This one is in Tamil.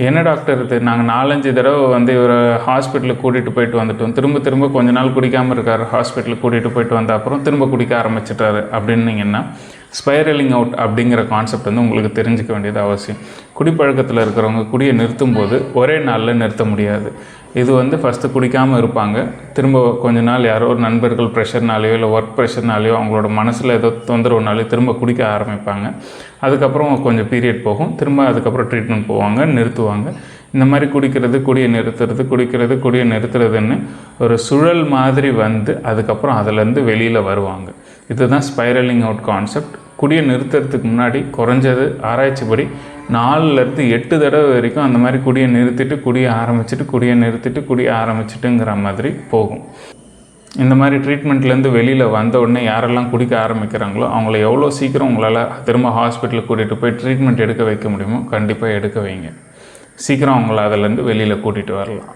என்ன டாக்டர் இது, நாங்கள் 4-5 தடவை இவரை ஹாஸ்பிட்டலுக்கு கூட்டிகிட்டு போயிட்டு வந்துட்டோம், திரும்ப கொஞ்ச நாள் குடிக்காமல் இருக்கார், ஹாஸ்பிட்டலுக்கு கூட்டிகிட்டு போயிட்டு வந்த அப்புறம் திரும்ப குடிக்க ஆரம்பிச்சிட்டாரு அப்படின்னீங்கன்னா, ஸ்பைரலிங் அவுட் அப்படிங்கிற கான்செப்ட் உங்களுக்கு தெரிஞ்சுக்க வேண்டியது அவசியம். குடிப்பழக்கத்தில் இருக்கிறவங்க குடியை நிறுத்தும் போது ஒரே நாளில் நிறுத்த முடியாது. இது ஃபஸ்ட்டு குடிக்காமல் இருப்பாங்க, திரும்ப கொஞ்ச நாள் யாரோ ஒரு நண்பர்கள் ப்ரெஷர்னாலேயோ இல்லை ஒர்க் ப்ரெஷர்னாலேயோ அவங்களோட மனசில் ஏதோ தொந்தரவுனாலேயோ திரும்ப குடிக்க ஆரம்பிப்பாங்க. அதுக்கப்புறம் கொஞ்சம் பீரியட் போகும், திரும்ப அதுக்கப்புறம் ட்ரீட்மெண்ட் போவாங்க, நிறுத்துவாங்க. இந்த மாதிரி குடியை நிறுத்துறதுன்னு ஒரு சுழல் மாதிரி அதுக்கப்புறம் அதிலேருந்து வெளியில் வருவாங்க. இதுதான் ஸ்பைரலிங் அவுட் கான்செப்ட். குடியை நிறுத்துறதுக்கு முன்னாடி குறைஞ்சது ஆராய்ச்சிப்படி 4-8 தடவை வரைக்கும் அந்த மாதிரி குடியை நிறுத்திட்டு குடியை ஆரம்பிச்சிட்டுங்கிற மாதிரி போகும். இந்த மாதிரி ட்ரீட்மெண்ட்லேருந்து வெளியில் வந்த உடனே யாரெல்லாம் குடிக்க ஆரம்பிக்கிறாங்களோ அவங்கள எவ்வளோ சீக்கிரம் உங்களால் திரும்ப ஹாஸ்பிட்டலுக்கு கூட்டிகிட்டு போய் ட்ரீட்மெண்ட் எடுக்க வைக்க முடியுமோ கண்டிப்பாக எடுக்க வைங்க. சீக்கிரம் அவங்கள அதிலேருந்து வெளியில் கூட்டிகிட்டு வரலாம்.